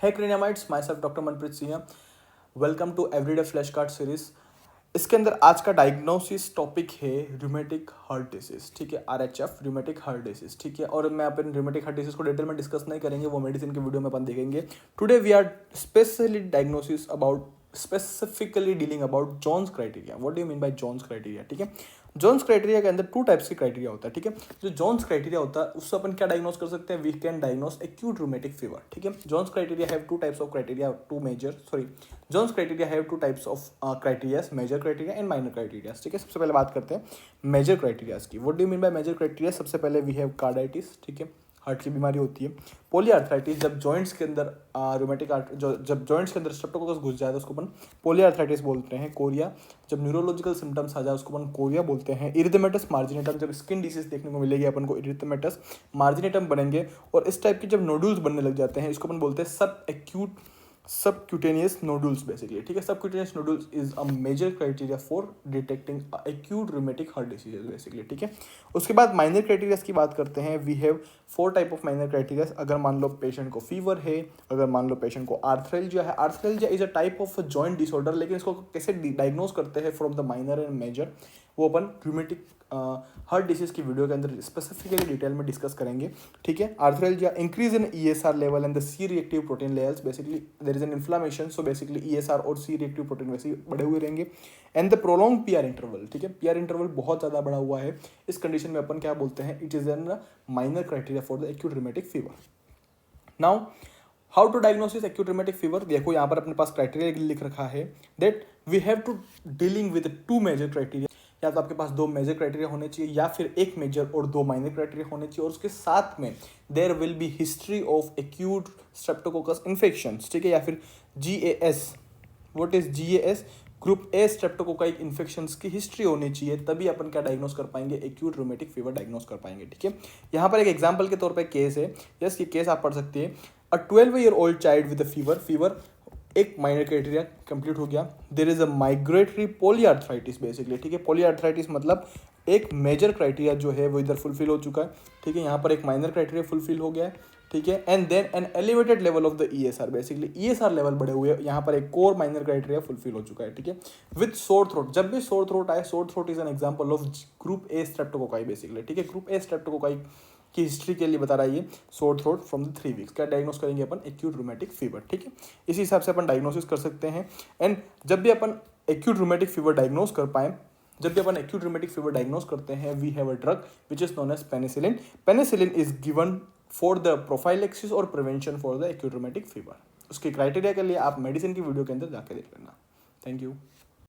है Craniamites, myself doctor Manpreet Singh. Welcome to everyday flash card series. इसके अंदर आज का डायग्नोसिस टॉपिक है रूमेटिक हार्ट डिसीज, ठीक है, आरएचएफ रूमेटिक हार्ट डिसीज, ठीक है। और मैं अपन रूमेटिक हार्ट डिसीज को डिटेल में डिस्कस नहीं करेंगे, वो मेडिसिन के वीडियो में अपन देखेंगे। Today we are specially diagnosis about specifically dealing about Jones criteria. What do you mean by Jones criteria, ठीक है। जोन्स क्राइटेरिया के अंदर 2 टाइप्स के क्राइटेरिया होता है, ठीक है। जो जोन्स क्राइटेरिया होता है उससे अपन क्या डायग्नोस कर सकते हैं, we can diagnose acute rheumatic fever, ठीक है। Jones criteria have 2 types of criteria, Jones criteria have 2 types of criterias, major criteria and minor criterias, ठीक है। सबसे पहले बात करते हैं मेजर क्राइटेरियाज की। What do you mean by major criteria? सबसे पहले वी हैव कार्डाइटिस, ठीक है, हार्ट की बीमारी होती है। पोलीआर्थराइटिस, जब जॉइंट्स के अंदर रूमेटिक आर्ट जब जॉइंट्स के अंदर स्ट्रेप्टोकोकस घुस जाए तो उसको अपन पोलीआर्थराइटिस बोलते हैं। कोरिया, जब न्यूरोलॉजिकल सिम्टम्स आ जाए उसको अपन कोरिया बोलते हैं। इरिथमेटस मार्जिनेटम, जब स्किन डिसीज देखने को मिलेगी अपन को इरिथमेटस मार्जिनेटम बनेंगे। और इस टाइप के जब नोडुल्स बनने लग जाते हैं इसको अपन बोलते हैं सबक्यूटेनियस नोडुल्स बेसिकली, ठीक है। Subcutaneous nodules is a major criteria for detecting acute rheumatic heart disease basically, ठीक है। उसके बाद माइनर क्राइटेरियाज की बात करते हैं। We have 4 type of minor criterias. अगर मान लो पेशेंट को फीवर है, अगर मान लो पेशेंट को आर्थरेल्जिया है। Arthralgia is a type of joint disorder, लेकिन इसको कैसे डायग्नोज करते हैं from the minor and major, वो अपन रूमेटिक हार्ट डिसीज की वीडियो के अंदर स्पेसिफिकली डिटेल में डिस्कस करेंगे, ठीक है। Arthralgia, increase in ESR level and the C reactive protein levels, basically there is an inflammation, so basically ESR और सी रिएक्टिव प्रोटीन वैसे ही बढ़े हुए रहेंगे। And the prolong PR interval, ठीक है, पीआर इंटरवल बहुत ज़्यादा बढ़ा हुआ है। इस कंडीशन में अपन क्या बोलते हैं, it is an minor criteria for the acute rheumatic fever. Now how to diagnosis acute rheumatic fever? देखो यहाँ पर अपने पास क्राइटेरिया लिख रखा है that we have to dealing with 2 major criteria. या तो आपके पास 2 मेजर क्राइटेरिया होने चाहिए या फिर 1 मेजर और 2 माइनर क्राइटेरिया होने चाहिए। और उसके साथ में there will be history of acute streptococcus infection, ठीक है, या फिर GAS। What is GAS? Group A streptococcic infections की हिस्ट्री होनी चाहिए, तभी अपन क्या डायग्नोस कर पाएंगे, एक्यूट रूमेटिक फीवर डायग्नोस कर पाएंगे, ठीक है। यहाँ पर एक एग्जांपल के तौर पे केस है, यस, ये केस आप पढ़ सकते हैं। A 12-year-old child with fever, एक माइनर क्राइटेरिया कंप्लीट हो गया। There is a migratory polyarthritis basically, ठीक है। पॉलीआर्थराइटिस मतलब एक मेजर क्राइटेरिया जो है वो इधर फुलफिल हो चुका है, ठीक है। यहाँ पर एक माइनर क्राइटेरिया फुलफिल हो गया है, ठीक है। And then an elevated level of the ESR, basically ESR level बढ़े हुए हैं। यहाँ पर एक कोर माइनर क्राइटेरिया फुलफिल हो चुका है, ठीक है। विथ सोर थ्रोट, जब भी सोर थ्रोट आए, sore throat is an example of group A streptococci basically, ठीक है। ग्रुप ए स्ट्रेप्टोकोकाई की हिस्ट्री के लिए बता रहा है ये sore throat from the 3 weeks. क्या डायग्नोस करेंगे अपन, एक्यूट रूमेटिक फीवर, ठीक है। इसी हिसाब से अपन डायग्नोसिस कर सकते हैं। एंड जब भी अपन एक्यूट रूमेटिक फीवर डायग्नोस कर पाए, जब भी अपन एक्यूट रूमेटिक फीवर डायग्नोस करते हैं, we have a drug which is known as penicillin. Penicillin is given for the prophylaxis और prevention for the acute rheumatic fever. उसके क्राइटेरिया के लिए आप मेडिसिन की वीडियो के अंदर जाके देख लेना। Thank you.